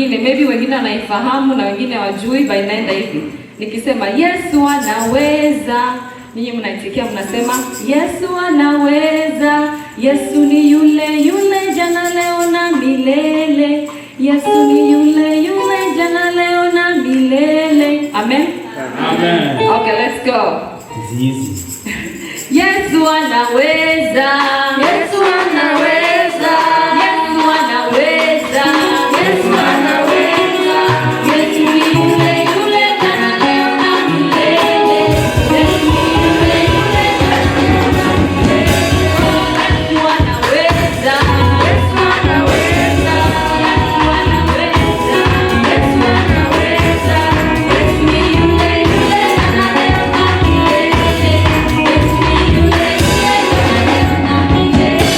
nyingine, maybe wengine wanaifahamu na wengine hawajui, but inaenda hivi. Nikisema Yesu anaweza, ninyi mnaitikia mnasema Yesu anaweza. Yesu ni yule yule jana leo na milele. Yesu ni yule yule jana leo na milele. Amen. Amen. Okay, let's go. It's easy. Yesu anaweza. Yesu anaweza. Yesu anaweza. Yesu anaweza. Yesu ni yule yule jana leo na milele. Yesu ni yule yule jana leo na milele. Yesu anaweza. Yesu anaweza. Yesu anaweza. Yesu anaweza. Yesu ni yule yule jana leo na milele. Yesu ni yule yule jana leo na milele.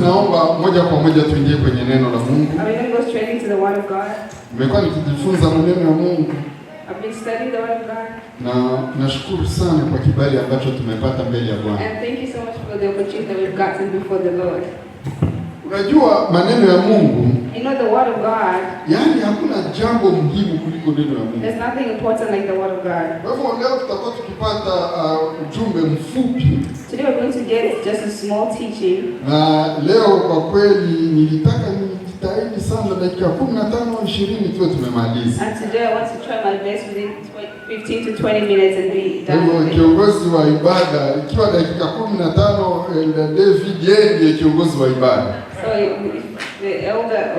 naomba moja kwa moja tuingie kwenye neno la Mungu. I'm going to go straight into the Word of God. Nimekuwa nikijifunza maneno ya Mungu. I've been studying the Word of God. Na nashukuru sana kwa kibali ambacho tumepata mbele ya Bwana. And thank you so much for the opportunity that we've gotten before the Lord. Unajua maneno ya Mungu, You know the Word of God, yaani hakuna jambo muhimu kuliko neno ya Mungu. there's nothing important like the Word of God. Kwa hivyo leo tutakuwa tukipata ujumbe mfupi. Today we're going to get just a small teaching. Na leo kwa kweli nilitaka nijitahidi sana dakika 15 au 20 tuwe tumemaliza. And today I want to try my best within 15 to 20 minutes and be Kwa done hivyo with it. kiongozi wa ibada, ikiwa dakika 15 David yeye ndiye kiongozi wa ibada. So the elder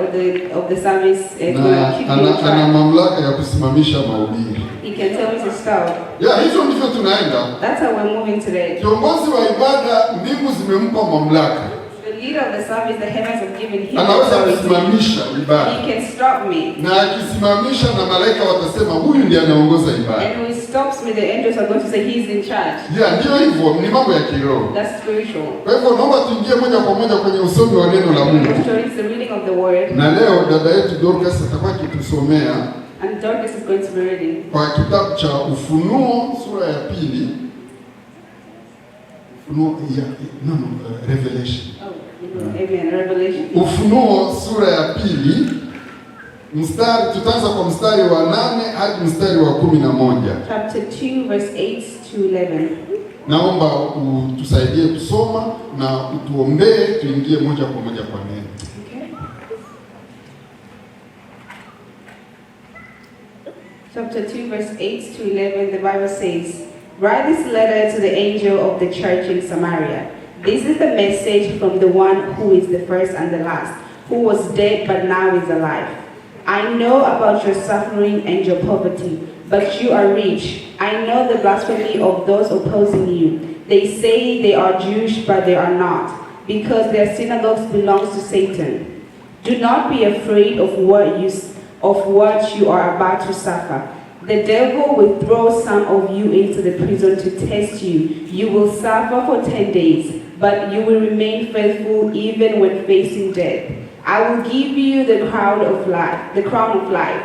of the service is going to keep me in Ana track. mamlaka ya kusimamisha mahubiri. He can tell me to stop. Hivyo ndivyo tunaenda. That's how we're moving today. Kiongozi wa ibada mbingu zimempa mamlaka. The leader of the service, the heavens have given him Anaweza authority. kusimamisha ibada. He can stop me. Na akisimamisha na malaika watasema huyu ndiye anaongoza ibada. And when he stops me, the angels are going to say he's in charge. Ndio hivyo, ni mambo ya kiroho. That's spiritual. Kwa hivyo naomba tuingie moja kwa moja kwenye usomi wa neno la Mungu. It's the reading of the word. Na leo dada yetu Dorcas atakuwa akitusomea And Dorcas is going to be reading. kwa kitabu cha Ufunuo sura ya 2. Revelation. Amen. Revelation. Ufunuo sura ya 2 tutaanza kwa mstari wa 8 hadi mstari wa 11. Chapter 2 verse 8 to 11. Naomba utusaidie kusoma na utuombee tuingie moja kwa moja kwa neno. Okay. Chapter 2 verse 8 to 11, the Bible says, "Write this letter to the angel of the church in Samaria. This is the message from the one who is the first and the last, who was dead but now is alive. I know about your suffering and your poverty, but you are rich. I know the blasphemy of those opposing you. They say they are Jews, but they are not, because their synagogues belong to Satan. Do not be afraid of what you are about to suffer. The devil will throw some of you into the prison to test you. You will suffer for 10 days, but you will remain faithful even when facing death. I will give you the crown of life.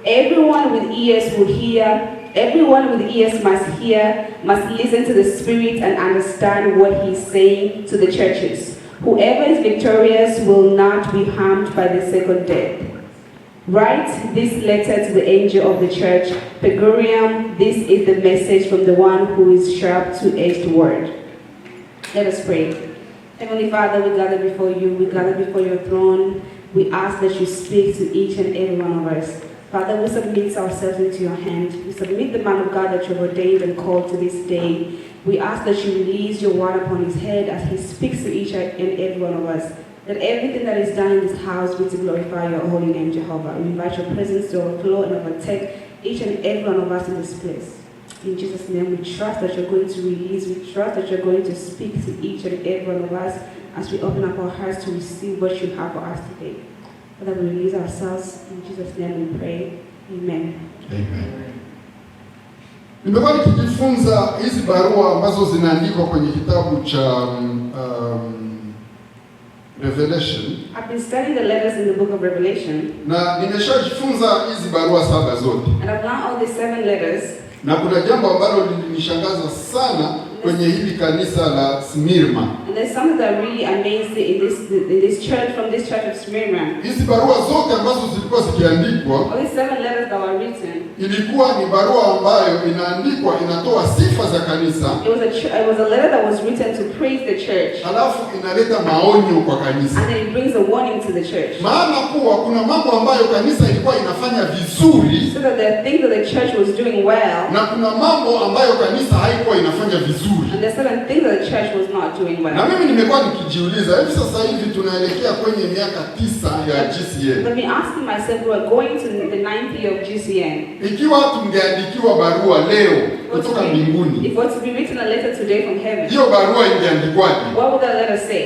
Everyone with ears will hear. Everyone with ears must listen to the Spirit and understand what he's saying to the churches. Whoever is victorious will not be harmed by the second death. Write this letter to the angel of the church, Pergamum. This is the message from the one who is sharp two-edged word." Let us pray. Heavenly Father, we gather before you. We gather before your throne. We ask that you speak to each and every one of us. Father, we submit ourselves into your hand. We submit the man of God that you have ordained and called to this day. We ask that you release your word upon his head as he speaks to each and every one of us. That everything that is done in this house be to glorify your holy name, Jehovah. We invite your presence to overflow and overtake each and every one of us in this place. In Jesus' name, we trust that you're going to release. We trust that you're going to speak to each and every one of us as we open up our hearts to receive what you have for us today. Father, we release ourselves. In Jesus' name we pray. Amen. Amen. Nimekuwa nikijifunza hizi barua ambazo zinaandikwa kwenye kitabu cha Revelation. I've been studying the letters in the book of Revelation. Na nimeshajifunza hizi barua 7 zote. And I've learned all the 7 letters. Na kuna jambo ambalo lilinishangaza sana kwenye hili kanisa la Smyrna. And there's something that really amazed me in this church, from this church of Smyrna. Hizi barua zote ambazo zilikuwa zikiandikwa, all these 7 letters that were written, ilikuwa ni barua ambayo inaandikwa inatoa sifa za kanisa. It was a letter that was written to praise the church. Halafu inaleta maonyo kwa kanisa. And then it brings a warning to the church. Maana kuwa kuna mambo ambayo kanisa ilikuwa inafanya vizuri. So that there are things that the church was doing well. Na kuna mambo ambayo kanisa haikuwa inafanya vizuri. And there are certain things that the church was not doing well. Na mimi nimekuwa nikijiuliza, hivi sasa hivi tunaelekea kwenye miaka 9 ya GCN. Let me ask myself, we are going to the 9th year of GCN. Ikiwa tungeandikiwa barua leo kutoka mbinguni, if it was to be written a letter today from heaven, hiyo barua ingeandikwaje? what would that letter say?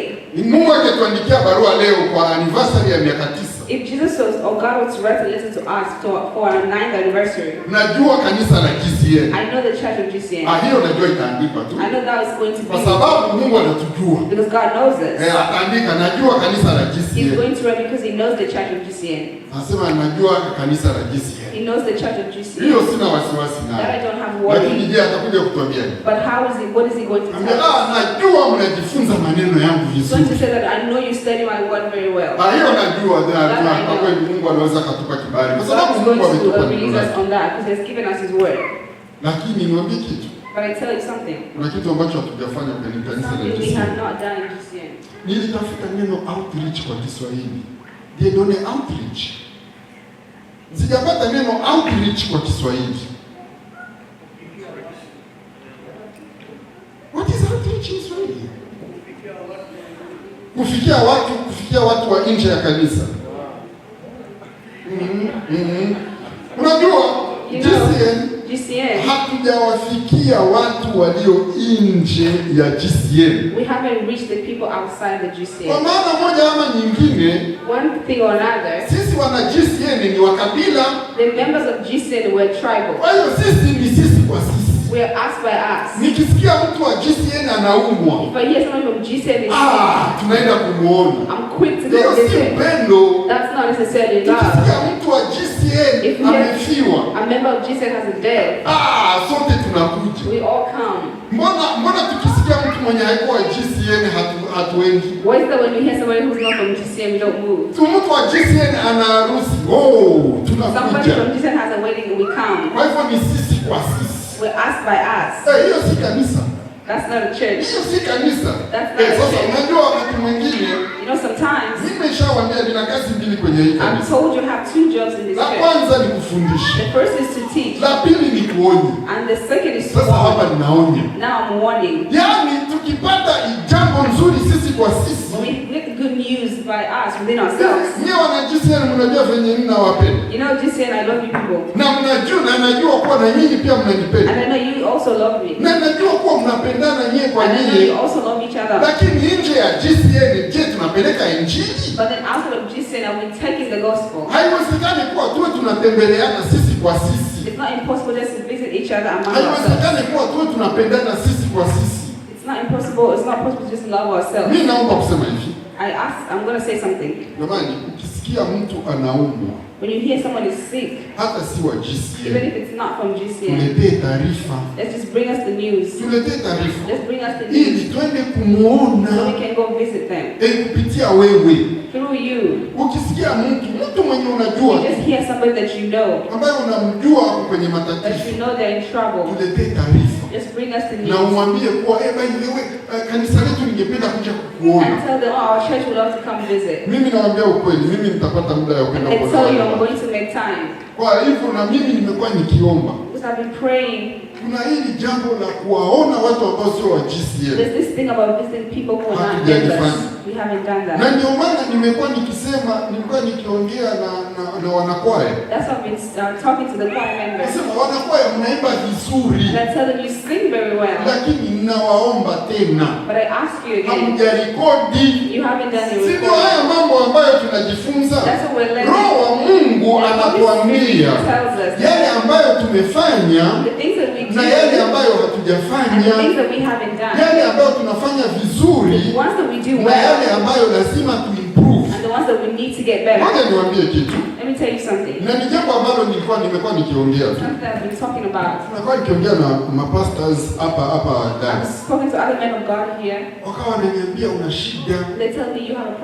Mungu angetuandikia barua leo kwa anniversary ya miaka 9. If Jesus was, or God was to write a letter to us for our 9th anniversary, najua kanisa la GCN. I know the church of GCN. Hiyo najua itaandikwa tu. I know that is going to be. Kwa sababu Mungu anatujua. Because God knows us. Ataandika najua kanisa la GCN. He's going to write because he knows the church of GCN. Nasema najua kanisa la GCN. He knows the church of GCN. Hiyo sina wasiwasi nayo. That I don't have worry. Lakini je, atakuja kutuambia? But what is he going to tell us? Najua mnajifunza maneno yangu He's vizuri. going to say that I know you study my word very well. Hiyo najua kwa kweli Mungu anaweza kutupa kibali. Kwa sababu Mungu ametupa neno lake. On that because he's given us his word. Lakini niwaambie kitu. But I tell you something. Kuna kitu ambacho hatujafanya kwenye kanisa la GCN. We have not done in GCN. Nilitafuta neno outreach kwa Kiswahili. Diedone outreach. Sijapata neno outreach kwa Kiswahili. What is outreach in Swahili? Kufikia watu wa nje ya kanisa. Unajua GCN hatujawafikia watu walio nje ya GCN. We haven't reached the people outside the GCN. Kwa maana moja ama nyingine, one thing or another, sisi wana GCN ni wa kabila. The members of GCN were tribal. Kwa hiyo sisi kwa sisi. We are us by us. Nikisikia mtu wa GCN anaumwa, if I hear someone from GCN is tunaenda kumuona. I'm quick to go visit. That's not necessarily love. Nikisikia mtu wa GCN amefiwa, a member of GCN has a death, sote tunakuja. We all come. Mbona tukisikia mtu mwenye haikuwa GCN hatuendi? Why is that when we hear somebody who's not from GCN we don't move? Mtu wa GCN ana harusi, tunakuja. Somebody from GCN has a wedding, we come. Kwa hivyo ni sisi kwa sisi. We're us by us. Hiyo si kanisa. That's not a church. Hiyo si kanisa. That's not a church. Sasa unajua wakati mwingine, you know, sometimes nimeshawaambia nina kazi mbili kwenye hii kanisa. I've told you I have 2 jobs in this church. La kwanza ni kufundisha. The first is to teach. La pili ni kuonya. And the second is to warn. Sasa hapa ninaonya. Now I'm warning. Yaani tukipata jambo nzuri sisi kwa sisi, when we get good news by us within ourselves. Nyie wana GCN mnajua venye ninawapenda. You know GCN, I love you people. Na najua kuwa na nyinyi pia mnanipenda. And I know you also love me. Na najua kuwa mnapendana nyie kwa nyie. And I know you also love each other. Lakini nje ya GCN, je, tunapeleka injili? But then outside of GCN, are we taking the gospel? Haiwezekani kuwa tuwe tunatembeleana sisi kwa sisi. It's not impossible just to visit each other among ourselves. Haiwezekani kuwa tuwe tunapendana sisi kwa sisi. It's not impossible. It's not possible to just love ourselves. Mimi naomba kusema hivi. I'm going to say something. Jamani, ukisikia mtu anaumwa, when you hear someone is sick, hata si wa GCN, even if it's not from GCN, tuletee taarifa. Let's just bring us the news. Tuletee taarifa. Let's bring us the news. Ili twende kumuona. So we can go visit them. Kupitia wewe. Through you. Ukisikia mtu mwenye unajua, you just hear somebody that you know, ambaye unamjua kwenye matatizo, that you know they're in trouble, tuletee taarifa. Just bring us the news. Na umwambie kuwa by the way, kanisa letu ningependa kuja kukuona. And tell them, our church would love to come visit. Mimi nawaambia ukweli, mimi nitapata muda wa kwenda kuona. And tell you I'm going to make time. Kwa hivyo na mimi nimekuwa nikiomba. Because I've been praying. Kuna hili jambo la kuwaona watu ambao sio wa GCN. There's this thing about visiting people who are not members. We haven't done that. Na ndio maana nilikuwa nikiongea na wanakwaya. That's why I've been talking to the choir members. Nasema wanakwaya mnaimba vizuri. And I tell them you sing very well. Lakini ninawaomba tena. But I ask you again. Hamjarekodi. You haven't done your recording. Sio haya mambo ambayo tunajifunza. That's what we're learning. Roho wa Mungu anatuambia yale ambayo tumefanya na yale ambayo hatujafanya, yale ambayo tunafanya vizuri na yale ambayo lazima tuimprove. Ngoja niwaambie kitu. Na ni jambo ambalo nimekuwa nikiongea tu. Nimekuwa nikiongea na mapastors hapa ndani. Wakawa wananiambia una shida.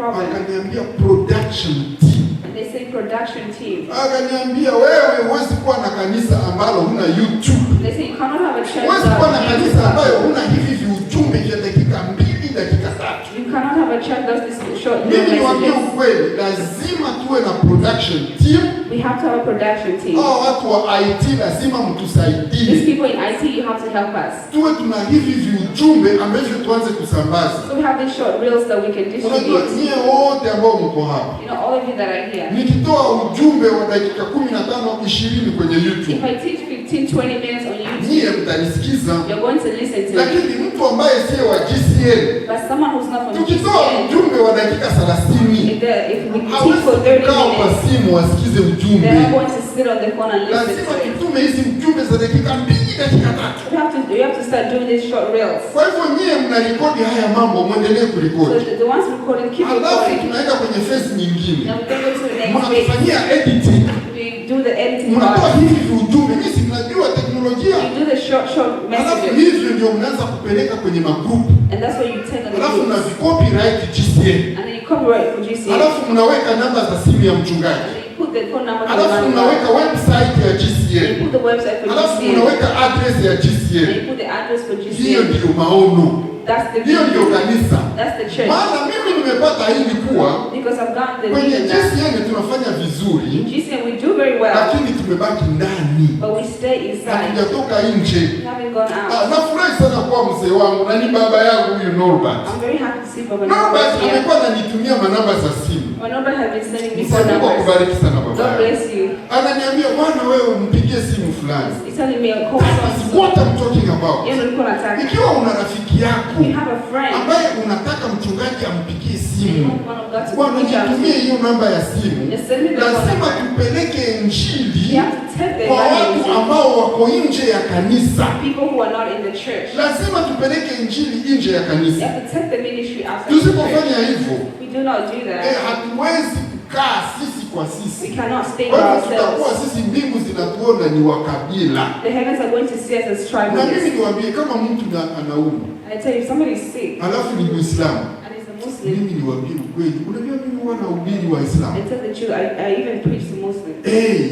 Wakaniambia production team. They say production team. Akaniambia wewe huwezi kuwa na kanisa ambalo huna YouTube. They say you cannot have a church. Huwezi kuwa na kanisa ambayo huna hivi ujumbe vya dakika 2, dakika 3. You cannot have a church that's this short. Mimi niwaambie ukweli, lazima tuwe na production team. We have to have a production team. Watu wa IT lazima mtusaidie. These people in IT, you have to help us. Tuwe tuna hivi ujumbe ambavyo tuanze kusambaza. So we have these short reels that we can distribute. Unajua nyie wote ambao mko hapa. You know, all of you that are here. Nikitoa ujumbe wa dakika 15 20 kwenye YouTube. If I teach 15 15-20 minutes on YouTube. Nyie mtanisikiza. You're going to listen to me. Lakini mtu ambaye sio wa GCN, But someone who's not from tukitoa GCN, ujumbe wa dakika 30, if we teach for 30 kwa minutes, simu wasikize ujumbe. they're not going to sit on the phone and listen Lazima to it. tutume hizi ujumbe za dakika 2, dakika 3. You have to start doing these short reels. Kwa hivyo nyie mnarekodi haya mambo, muendelee So kurekodi. the ones recording, keep Alafu recording. tunaenda kwenye phase nyingine. Then we go to the next Mnafanyia phase. editing. We do the editing Mnatoa part. hivi ujumbe, mimi si mnajua teknolojia. We do the short Alafu messages. hivyo ndio mnaanza kupeleka kwenye magrupu. And that's what you take on the Alafu groups. mnavicopyright GCN. And then you copyright for GCN. Alafu mnaweka namba za simu ya mchungaji. And then you put the phone number for the Alafu man. mnaweka website ya And GCN. you put the website for Alafu GCN. mnaweka address ya And GCN. you put the address for Hiyo GCN. ndio maono. That's the Hiyo ndio vision. kanisa. That's the church. Maana mimi nimepata hili kuwa Because I've gotten the kwenye vision that GCN tunafanya in vizuri, GCN we do very well, lakini tumebaki ndani. but we stay inside. Hatujatoka nje. We haven't gone out. Nafurahi sana kuwa mzee wangu na ni baba yangu huyu Norbert. I'm very happy to see Baba Norbert Norbert here. amekuwa ananitumia manamba za simu. Well, Norbert has been sending me phone Mungu numbers. akubariki sana baba God yangu. bless you. Ananiambia bwana, wewe mpigie simu fulani. He's telling me a call That is from what I'm talking about. you know, call attack. Ikiwa una rafiki yako You have a friend. ambaye unataka mchungaji ampigie You simu, want one of God to bwana reach out to. nitumie hiyo namba ya simu. Just send me the phone Lazima number. tupeleke You injili have to take the kwa watu evangelism. ambao wako nje ya kanisa. People who are not in the church. Lazima tupeleke injili nje ya You kanisa. have to take the ministry outside the church. Tusipofanya hivyo, We do not do that. hatuwezi kukaa sisi kwa We sisi. cannot stay by Kwa hivyo tutakuwa ourselves. sisi, mbingu zinatuona ni wa kabila. The heavens are going to see us as Na tribalists. mimi niwaambie, kama mtu anaumwa And I tell you, if somebody is sick alafu ni Muislamu, and is a Muslim, mimi niwaambie ukweli, unajua mimi huwa nahubiri Waislamu. I tell the truth, I even preach to Muslims.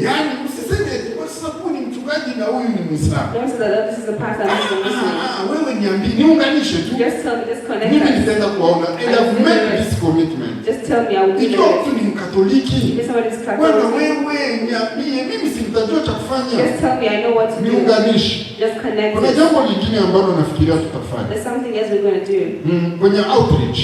Yani usiseme kwa sababu ni mchungaji na huyu ni Muislamu. Don't say that oh, this is a pastor and this is a Muslim. Wewe niambie, niunganishe tu. Just tell me, just connect Mimi us. nitaenda kuwaona and I've made this commitment. Just tell me, I will do Ikiwa it. mtu ni Mkatoliki, If somebody is bwana Catholic, wewe niambie, mimi si nitajua cha kufanya. just tell me, I know what to do. Niunganishe. Just connect Kuna us. jambo lingine ambalo nafikiria tutafanya. There's something else we're going to do. Kwenye outreach.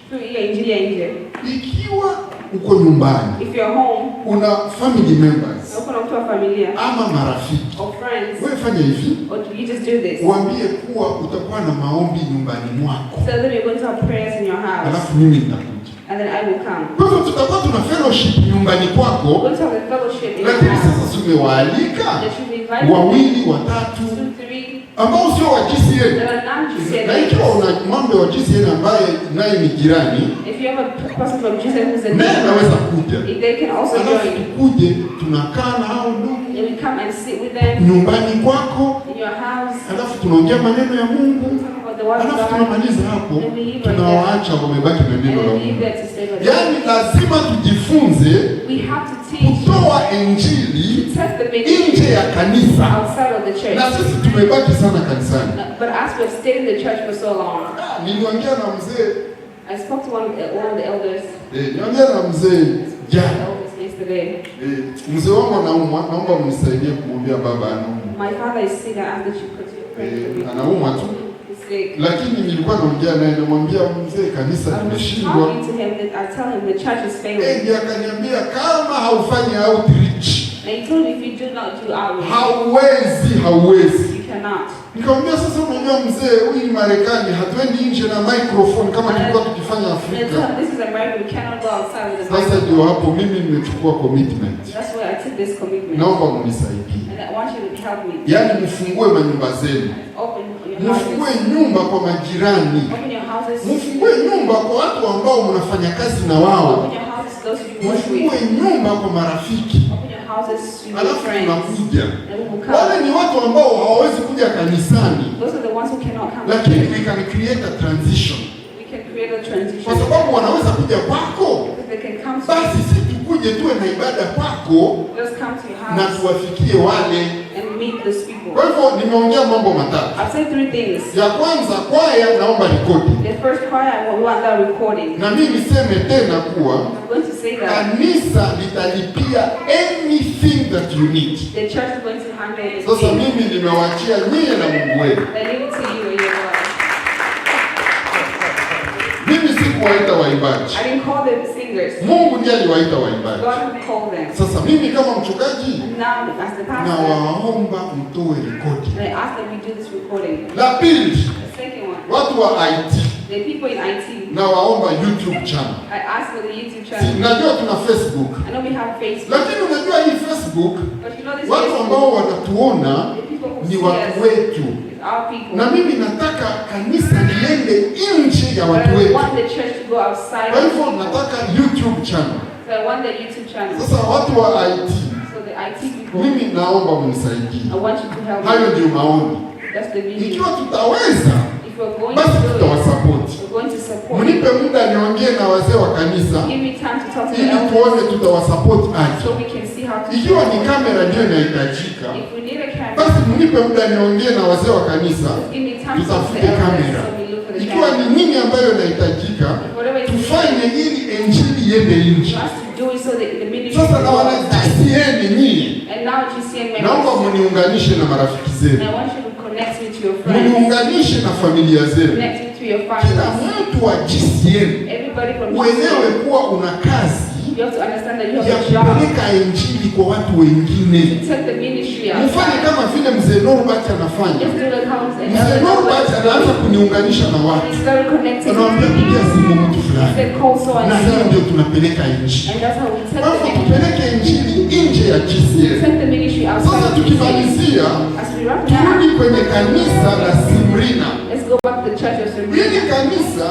Through here, Injili ya nje. Ikiwa uko nyumbani, If you're home, una family members uko na mtu wa familia ama marafiki, or friends, wewe fanya hivi, or do you just do this? uambie kuwa utakuwa na maombi nyumbani mwako, Tell them you're going to have prayers in your house, alafu mimi nitakuja. and then I will come. Kwa hivyo tutakuwa tuna fellowship nyumbani We're kwako, going to have a fellowship in your lakini house. sasa tumewaalika That you invite wawili watatu 2, 3 ambao sio wa that GCN. are non-GCN. Na ikiwa una mambo wa GCN ambaye naye ni jirani, If you have a person from GCN who's a naye neighbor, anaweza kuja, they can also alafu join. tukuje tunakaa na hao ndugu And we come and sit with them nyumbani kwako, in your house. alafu tunaongea maneno ya Mungu, Talk about the word of alafu God. tunamaliza hapo, And we leave right there. tunawaacha wamebaki na And neno la we leave Mungu. there to stay with them. Yaani lazima tujifunze We have to teach, kutoa injili test the ministry nje ya kanisa, outside of the church. na sisi tumebaki sana kanisani. But as we have stayed in the church for so long, Niliongea na mzee I spoke to one of the elders niliongea na mzee jana. yesterday. Mzee wangu anaumwa, naomba mnisaidie kumwambia baba anaumwa. My father is sick. I asked that you continue praying for me. Anaumwa tu, He's sick. lakini nilikuwa naongea naye, namwambia mzee, kanisa I was limeshindwa. talking to him that I tell him the church is failing. Ndiye akaniambia kama haufanyi outreach And he told me if you do not do outreach, hauwezi. you cannot. Nikamwambia sasa, unajua mzee, huyu ni Marekani, hatuendi nje na microphone kama tulikuwa tukifanya And I told Afrika. him this is America. We cannot go outside with the Sasa microphone. ndio hapo mimi nimechukua commitment, That's why I took this commitment. naomba mnisaidie, And I want you to help me. yaani mfungue manyumba zenu, Open your mfungue houses. nyumba kwa majirani, Open your houses. mfungue nyumba kwa watu ambao mnafanya kazi na wao, Open your houses to those you work mfungue with. nyumba kwa marafiki. Open your houses to your Alafu friends. tunakuja. And we will Wale come. ni watu ambao hawawezi kuja kanisani, Those are the ones who cannot come. lakini we can create a transition, We can create a transition. kwa sababu wanaweza kuja kwako. Because they can come to Basi you. si tukuje tuwe na ibada kwako Just come to your na house tuwafikie wale. and meet those people. Kwa hivyo nimeongea mambo matatu. I'll say 3 things. Ya kwanza, kwaya naomba rekodi, The first choir, we want that recording. na mimi niseme tena kuwa I'm going to say that kanisa litalipia anything that you need. the church is going to handle this. Sasa mimi nimewaachia nyie na Mungu wenu. I leave it to you and your God. Mimi siku sikuwaita waimbaji. I didn't call them singers. Mungu ndiye aliwaita waimbaji. God called them. Sasa mimi kama mchungaji Now, as the pastor, na waomba mtoe rekodi. I asked them to do this recording. La pili, The second one, watu wa IT the people in IT, na waomba YouTube channel. I asked for the YouTube Si, channel. najua tuna Facebook. I know we have Facebook, Lakini unajua hii Facebook, but you know this watu ambao Facebook, wanatuona the people who ni see watu us wetu. is our people. Na mimi nataka kanisa liende nje ya But watu I wetu. want the church to go outside. Kwa hivyo nataka YouTube channel. So I want the YouTube channel. Sasa watu wa IT, So the IT people, mimi naomba mnisaidie. I want you to help Hayo me. ndio maombi. That's the vision. Ikiwa tutaweza, If we're going basi to do it, tutawasapoti. we're going to support. Mnipe muda niongee na wazee wa kanisa Give me time to talk to the ili elders tuone tutawasapoti aje. so we can see how to Ikiwa ni support. kamera ndio inahitajika, If we need a camera, basi mnipe muda niongee na wazee wa kanisa give me time to talk to the tutafute elders kamera. so we look for the Ikiwa camera. ni nini ambayo inahitajika, Whatever is tufanye ili injili iende nje. for us to do it so that the ministry Sasa can na go wana outside. GCN nyinyi, And now GCN naomba members, mniunganishe na marafiki and zenu, I want you to connect me to your friends, mniunganishe na familia zenu. connect me to your Kila family. mtu wa GCN Everybody from uelewe GCN, kuwa una kazi you have to understand that you ya have a job kupeleka injili kwa watu wengine. to take the ministry Mfanye outside. kama vile mzee Norbert anafanya. Just do like how Mzee Norbert anaanza kuniunganisha na watu, he started connecting anawaambia with pigia people. simu mtu He fulani, said, call so and na hiyo so. ndio tunapeleka injili. And that's how we take Kwa the hivyo ministry. tupeleke injili nje ya GCN. Take the ministry outside. Sasa tukimalizia, As we wrap it turudi up, kwenye kanisa la Smyrna. let's go back to the church of Smyrna. Hili kanisa,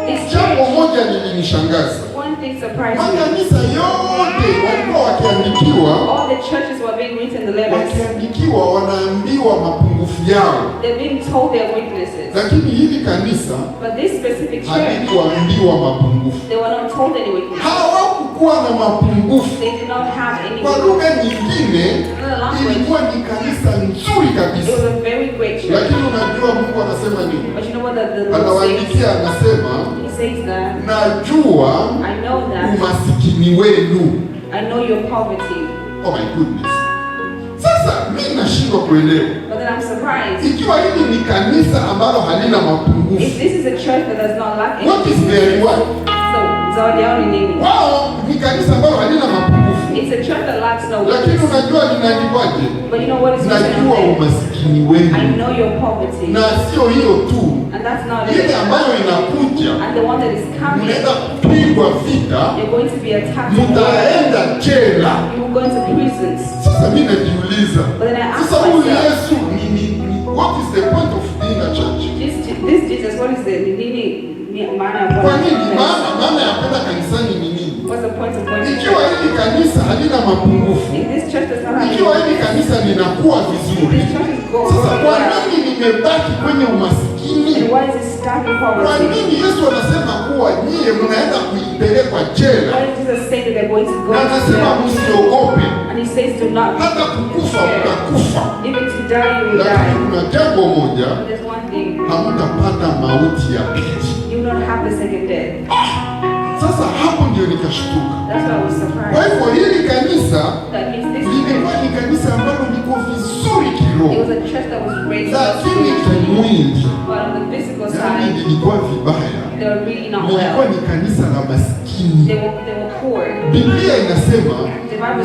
This jambo church, moja lilinishangaza. one thing surprised me. Makanisa yote walikuwa wakiandikiwa, All the churches were being written the letters. wakiandikiwa wanaambiwa mapungufu yao, They're being told their weaknesses. lakini hili kanisa But this specific church, halikuambiwa mapungufu. they were not told any weaknesses. Hawakukuwa na mapungufu. They did not have any Kwa weaknesses. lugha nyingine, ilikuwa ni kanisa nzuri It kabisa. was a very great church. Lakini unajua Mungu anasema nini? But you know what the Lord says? Anawaandikia, anasema He says that, najua I know that, umasikini wenu. I know your poverty. Oh my goodness. Sasa mimi nashindwa kuelewa But then I'm surprised. ikiwa hili ni kanisa ambalo halina mapungufu. If this is a church that does not lack What is their anything, reward? so zawadi yao ni nini? Wao ni kanisa ambalo halina mapungufu, It's a church that lacks no lakini weakness. unajua linaandikwaje? But you know what is written Najua on there? umasikini I wenu. know your poverty. Na sio hiyo tu, And that's not ile it. ambayo inakuja, And the one that is coming, mnaenda kupigwa vita, you're going to be attacked. mtaenda jela. You're going to prisons. Sasa mimi najiuliza, But then I ask sasa huyu myself, Yesu what is the point of being a church? this Jesus, what is the nini maana ya Kwa nini? kwenda? Maana ya kwenda kanisani ni nini? What's the point of going to Ikiwa church? hili kanisa halina mapungufu, If this church does not have ikiwa hili kanisa linakuwa if vizuri, this church is going sasa kwa well, nini nimebaki kwenye then umasikini? why is it stuck in Kwa poverty? nini Yesu anasema kuwa nyie mnaenda kuipelekwa jela, Why did Jesus say that they're going to go na to anasema jail? msiogope, And he says, do not be hata kukufa scared. mtakufa, Even to die, you will lakini die. kuna jambo moja, But there's one thing, hamtapata mauti ya pili. you will not have the second death. Sasa hapo ndio nikashtuka. That's why I was Kwa surprised. hivyo hili kanisa That means this lilikuwa church, ni kanisa ambalo liko vizuri it kiroho, was a church that was raised up lakini spiritually, kimwili but on the physical yani side, lilikuwa vibaya, they were really not lilikuwa well. ni kanisa la maskini. They were poor. Biblia inasema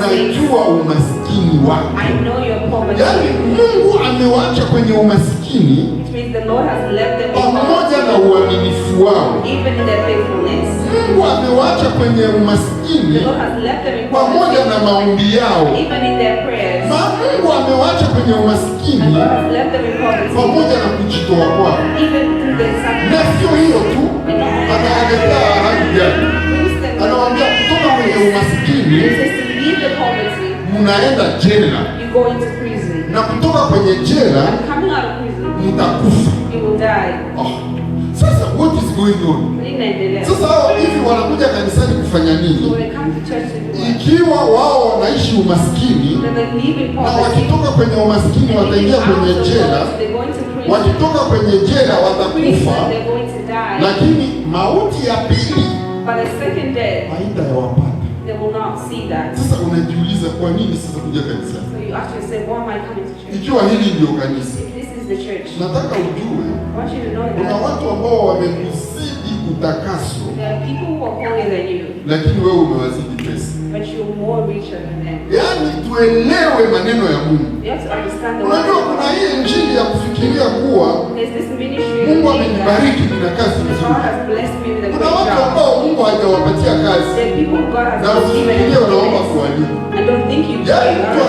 najua umaskini wako, I know your poverty. yaani Mungu amewaacha kwenye umaskini Which means the Lord has left them in pamoja na poverty, uaminifu wao. even in their faithfulness. Mungu amewaacha kwenye The umaskini Lord has left them in pamoja poverty, na maombi yao. even in their prayers. Mungu amewaacha kwenye And umaskini God has left them in poverty, pamoja na kujitoa kwao. even through their Na sacrifice. sio hiyo tu, anawaletea ahadi gani? Anawaambia kutoka kwenye It umaskini says to leave the poverty, mnaenda jela, you go into prison. na kutoka kwenye jela And coming out of prison, mtakufa. you will die. Oh, sasa what is going on? Inaendelea. Sasa hao hivi wanakuja kanisani kufanya So nini? when they come to church to do what? Ikiwa wao wanaishi umaskini Then they live in na poverty. wakitoka kwenye umaskini And wataingia living kwenye out of jela, poverty, they're going to prison. wakitoka kwenye jela Prison, watakufa, they're going to die. lakini mauti ya pili By the second death, haitawapata. they will not see that. Sasa unajiuliza kwa nini sasa kuja kanisani? So you ask yourself, why am I coming to church? Ikiwa hili ndio kanisa, If this is the church, nataka ujue I want you to know kuna that watu ambao wamekuzidi utakaso, There are people who are holier than you, lakini wewe umewazidi pesa. but you're more richer than them. Yaani tuelewe maneno ya Mungu. You have to understand the Unajua kuna hii injili ya kufikiria kuwa There's this ministry Mungu that amenibariki nina kazi God nzuri. has blessed me with a Kuna great watu job. ambao Mungu hajawapatia kazi There are people who God has na not given usifikirie unaomba experience. kualimu. I don't think you Yaani pray.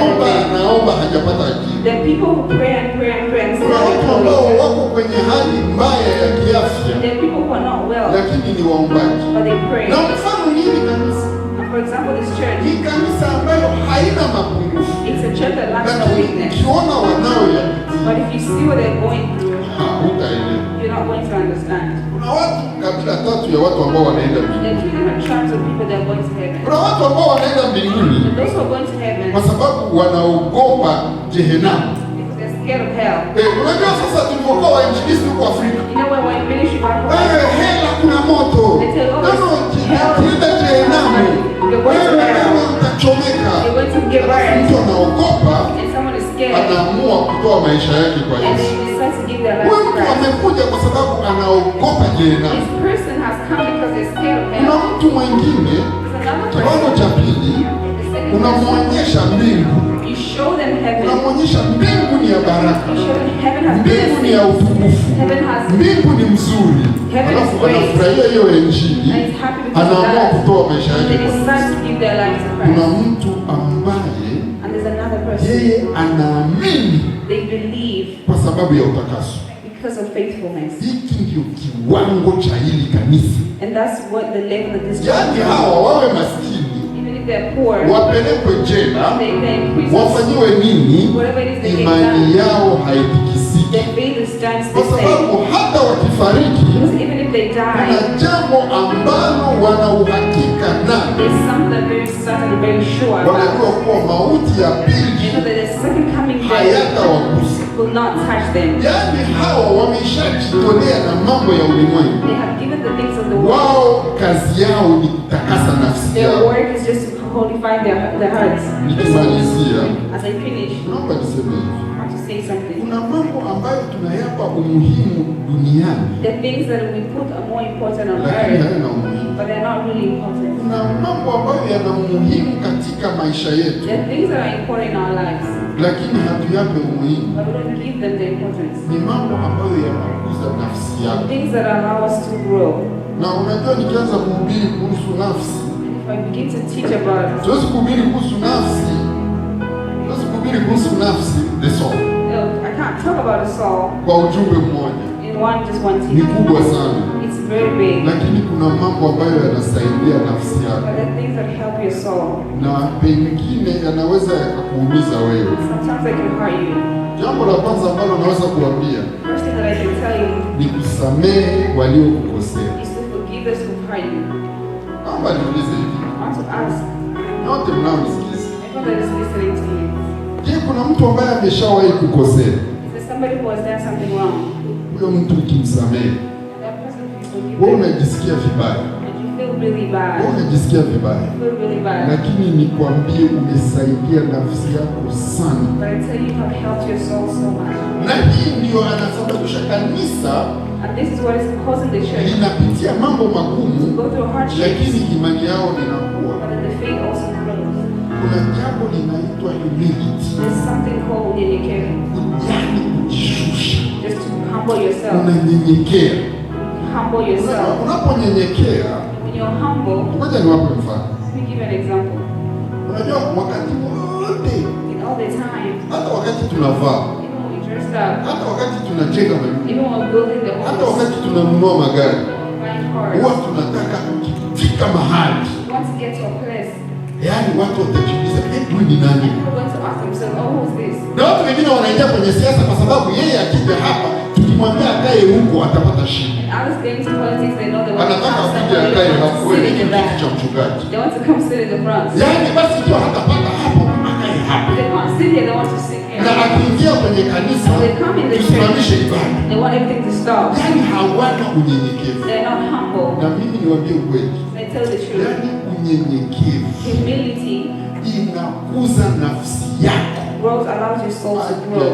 mtu anaomba hajapata akili. There are people who pray and pray and pray and say, Kuna watu ambao wako kwenye hali mbaya ya kiafya there are people who are not well, lakini ni waombaji. but they pray. Na mfano hili kanisa For example, this church, ni kanisa ambayo haina mapungufu, it's a church that lacks no lakini weakness. ukiona wanaoyapitia But if you see what they're going through, hutaelewa. you're not going to understand. Kuna watu kabila tatu ya watu ambao wanaenda There are mbinguni. two different tribes of people that are going to heaven. Kuna watu ambao wanaenda mbinguni Those who are going to heaven kwa sababu wanaogopa Jehenamu. because they're scared of hell. Unajua sasa tulivyokuwa wainjilisti huko Afrika, You know, when we're in ministry back home, wewe hela kuna moto, they say, oh, neno hell. kienda Jehenamu, You're going to wewe hell. utachomeka. You're going to get Mtu burned. anaogopa, And someone is scared. anaamua kutoa maisha yake kwa And Yesu. they decide to give their life Huyu to mtu Christ. amekuja kwa sababu anaogopa Jehenamu. This person has come because they're scared of Kuna hell. mtu mwingine, There's another kiwango person. cha pili, The second person, unamwonyesha mbingu, you show them heaven. unamwonyesha mbingu ni ya baraka, You show them heaven has mbingu ni ya blessings. utukufu, Heaven has mbingu ni mzuri, Heaven is alafu great. anafurahia hiyo injili, and is happy because of anaamua that. kutoa maisha And yake they kwa Yesu. decide to give their life to Kuna Christ. mtu ambaye And there's another person. yeye anaamini They believe kwa sababu ya utakaso. because of faithfulness. Hiki ndio kiwango cha hili kanisa. And that's what the level of this Yaani church hawa wawe maskini, Even if they're poor, wapelekwe jela, they're in prison, wafanyiwe nini, whatever it is they get imani done, yao haitikisiki, their faith stands kwa the same. sababu hata wakifariki Because even if they kuna die, jambo ambalo wana uhakika nalo. there's something that very certain and very sure Wanajua about. kuwa mauti ya They know pili that the second coming day hayatawagusa. will not touch them. Yaani hawa wameshajitolea na mambo ya ulimwengu. They have given the things of the world. Wao kazi yao ni kutakasa nafsi Their yao. work is just to qualify their hearts. Nikimalizia, As I finish, naomba niseme hivi. I want to say something. Kuna mambo ambayo tunayapa umuhimu duniani, The things that we put are more important on lakini earth, hayana umuhimu. but they're not really important. Kuna mambo ambayo yana umuhimu katika maisha yetu, There are things that are important in our lives, lakini hatuyape umuhimu. but we don't give them the importance. Ni mambo ambayo yanakuza nafsi yako. Things that allow us to grow. Na unajua, nikianza kuhubiri kuhusu nafsi, If I begin to teach about siwezi kuhubiri kuhusu nafsi, siwezi kuhubiri kuhusu nafsi, the soul, I can't talk about a soul kwa ujumbe mmoja. in just one Ni teaching. kubwa sana, It's very big. lakini kuna mambo ambayo yanasaidia nafsi But yako, there are things that help your soul. na pengine yanaweza yakakuumiza wewe. Sometimes they can hurt you. Jambo la kwanza ambalo naweza kuambia First thing that I can tell you ni kusamehe waliokukosea. is to forgive those who hurt you. Naomba niulize hivi, I want to ask nyote mnaonisikiza, everyone that is listening to you, je, kuna mtu ambaye ameshawahi kukosea? is there somebody who has done something wrong? Huyo mtu ukimsamehe, And that person who forgive wewe them, unajisikia vibaya, and you feel really bad. wewe unajisikia vibaya, You feel really bad. lakini nikwambie, umesaidia nafsi yako sana. But I tell you, you have helped your soul so much. Na hii ndio anasababisha kanisa And this is what is causing the church linapitia mambo to magumu, go through hardships, lakini imani yao inakuwa. but then the faith also grows. Kuna jambo linaitwa humility, There's something called unyenyekevu. yaani kujishusha, Just to humble yourself. unanyenyekea. Humble yourself. Unaponyenyekea, When you're humble, ngoja niwape mfano. let me give you an example. Unajua, wakati wote, In all the time, hata wakati tunavaa, even when we dressed up, hata wakati tunajenga manyumba, even when we're building the hata homes, wakati tunanunua magari, buying cars, huwa tunataka kufika mahali, we want to get to a place, yaani watu watajiuliza, huyu ni nani? and we're going to ask themselves, oh, who's this? Na watu wengine wanaingia kwenye siasa kwa sababu yeye akija hapa, tukimwambia akae huko atapata shida. And others get into politics, they know they want to Anataka come akija somewhere, akae they want hapo, to wewe sit ni in the kiti cha back. mchungaji. They want to come sit in the front. Yaani basi ikiwa hatapata hapo, akae hapo. They can't sit here, they want to sit Na here. akiingia kwenye kanisa, When they come in the tusimamishe church, ibada. they want everything to stop. Yaani hawana unyenyekevu. They're not humble. Na mimi niwaambie ukweli, They tell the truth. yaani unyenyekevu Humility inakuza nafsi yako grows, allows your soul to grow.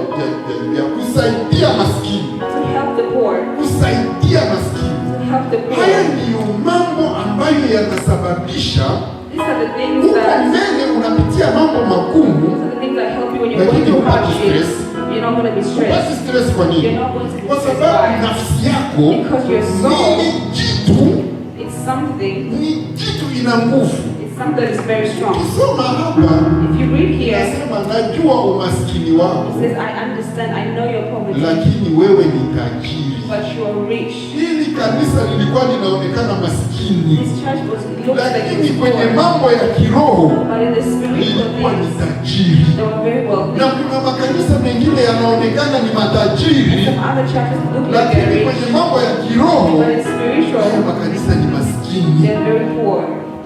ya kusaidia maskini, To help the poor. kusaidia maskini. To help the poor. yanasababisha These are the things huko that mbele unapitia mambo magumu, help you when you're going through hardships. You're not going to be stressed. Basi stress kwa nini? You're not going to be Kwa stressed. sababu Why? nafsi yako Because your soul, ni jitu, it's something, ni jitu ina nguvu. it's something that is very strong. Ukisoma hapa If you read here, inasema najua umaskini wako, it says, I understand, I know your poverty, lakini wewe ni tajiri. but you are rich. Hili kanisa lilikuwa linaonekana maskini, This church looks like lakini it's kwenye poor, mambo ya kiroho but in the spiritual lilikuwa ni things, tajiri. they were very wealthy. Na kuna makanisa mengine yanaonekana ni matajiri, Some other churches look like lakini they're kwenye rich, mambo ya kiroho but in haya spiritual, makanisa ni maskini. they're very poor.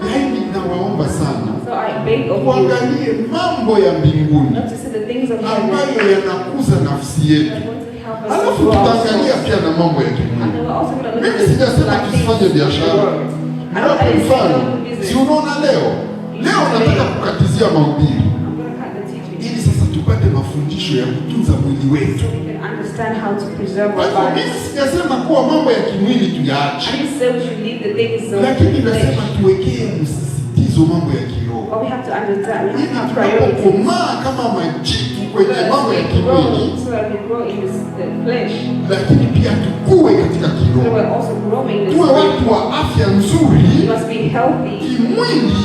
Yaani nawaomba sana So I beg of you tuangalie mambo ya mbinguni not to see the things of heaven ambayo yanakuza nafsi that yetu, are going to help us to alafu grow our tutaangalia souls. pia na mambo ya And kimwili. then we're also going to look Mimi at sijasema like tusifanye things in the biashara. world. Na I kwa didn't say mfano, don't do business. si unaona leo nataka kukatizia mahubiri I'm going to cut the teaching ili sasa tupate mafundisho ya kutunza mwili wetu. so we can understand how to preserve Kwa our hivyo bodies. mimi sijasema kuwa mambo ya kimwili tuyaache, I didn't say we should leave the things of lakini flesh, nasema tuwekee msisitizo mambo ya kiroho, but we have to understand, we ili have to have priorities. tunapokomaa kama majitu So kwenye that mambo ya we grow, kimwili, so that we grow in the flesh, lakini pia tukue katika so kiroho, we're also growing in the tuwe spirit. watu wa afya We nzuri must be healthy, kimwili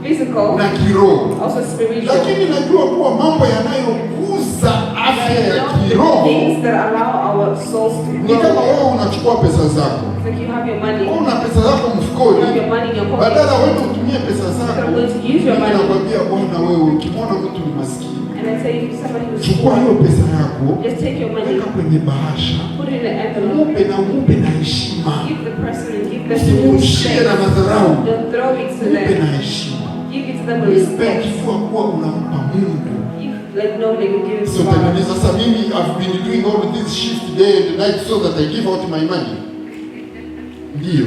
physical, na kiroho. also spiritual. Lakini najua kuwa mambo yanayokuza afya ya The kiroho things that allow our souls to ni kama grow. wewe unachukua pesa zako, It's like you have your money, wewe una pesa zako you have mfukoni, your money in your pocket. badala wewe utumie pesa zako, I'm going to use your money. nakwambia bwana, wewe ukimwona mtu ni maskini, And I say, if somebody who's chukua hiyo pesa yako, just take your money, weka kwenye bahasha, put it in an envelope, umupe na umupe na heshima, give the person and give them usimrushie na madharau, Don't throw it to umupe them. na heshima, Give it to them with respect. ukijua kuwa unampa Mungu. Let know they can give it So to God. tengeneza sasa, mimi I've been doing all of this shift day and night so that I give out my money. Ndio.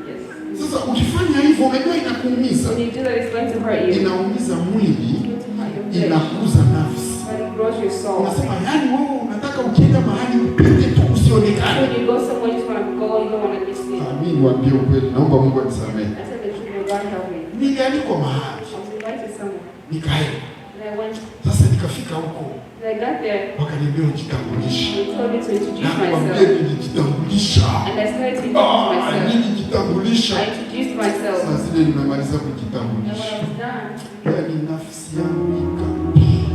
Yes. Sasa ukifanya hivyo unajua inakuumiza. When you do that, it's going to hurt you. Inaumiza mwili, It's going to hurt your flesh. inakuza nafsi. But it grows your soul. Unasema yani wewe unataka ukienda mahali upite tu usionekane. When you go somewhere, you just want to go, you don't want to be seen. Mimi niwaambie ukweli, naomba Mungu anisamehe. I said the truth, may God help me. Nilialikwa mahali, I was invited somewhere. nikaenda. And I went, Sasa nikafika huko, and I got there, wakaniambia ujitambulishe. and they told me to introduce Nakwambia myself. nilijitambulisha. And I started to introduce myself. Nilijitambulisha. I introduced myself. Sasa zile nimemaliza And when kujitambulisha, I was done, yaani nafsi yangu ikapia.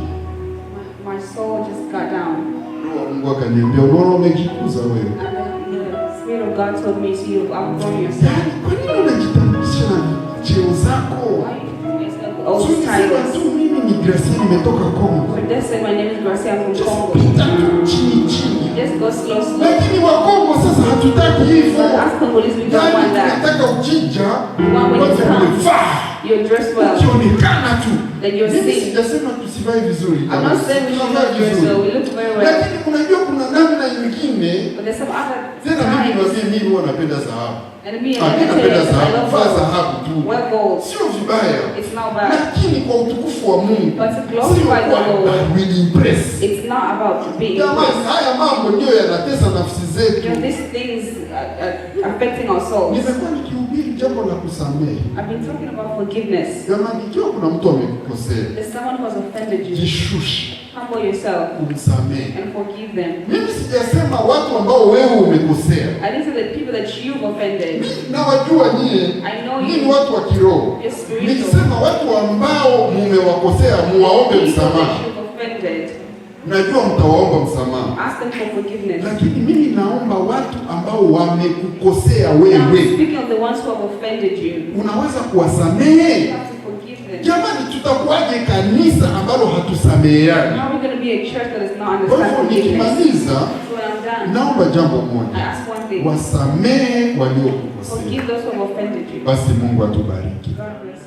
my soul just got down. Roho wa Mungu akaniambia, unaona umejikuza wewe. And the Spirit of God told me, see, you've outgrown yourself. Yaani kwa nini unajitambulisha na cheo zako? Why are you doing yourself with all these Sema titles? tu mimi ni Gracie, nimetoka Kongo. But just say my name is Gracia, I'm from Just Congo. pita tu chini chini. Just go slow, slow. Lakini wa Kongo sasa hatutaki hivyo. But as Congolese, we don't Yaani want that. tunataka ukija, want when you kwanza come. umevaa, You're dressed well, ukionekana tu. then you're Mimi seen. sijasema tusivae vizuri. I'm not saying we should Tunavaa not dress vizuri. well, we look very well. Lakini unajua kuna namna nyingine But there's some other tena. Mimi times. niwaambie, mimi huwa napenda dhahabu. And me, Ah, mimi I napenda tell you, I dhahabu, love vaa gold. dhahabu tu, Wear gold. sio vibaya, It's not bad. lakini kwa utukufu wa Mungu, But to sio glorify the kwa Lord, will impress. it's not about being Jamani, impressed. haya mambo ndio yanatesa nafsi You zetu. know, these things are affecting our souls. Nimekuwa nikihubiri jambo la kusamehe. I've been talking about forgiveness. Jamani, ikiwa kuna mtu amekukosea, There's someone who has offended you. jishushe, Humble yourself umsamehe. and forgive them. Mimi sijasema watu ambao wewe umekosea, I didn't say the people that you've offended. nawajua nyie, I know nyie ni you. watu wa kiroho. You're spiritual. Nikisema watu ambao mumewakosea, muwaombe People that msamaha. you've offended, Najua mtawaomba msamaha, ask them for forgiveness. lakini mimi naomba watu ambao wamekukosea Now, wewe, speaking of the ones who have offended you, unaweza you kuwasamehe. have to forgive them. Jamani, tutakuwaje kanisa ambalo hatusameheani? How are we going to be a church that is not Kwa hivyo understanding forgiveness? nikimaliza, So when I'm done, naomba jambo I moja, ask one thing. wasamehe waliokukosea. Forgive those who have offended you. Basi Mungu atubariki. God bless you.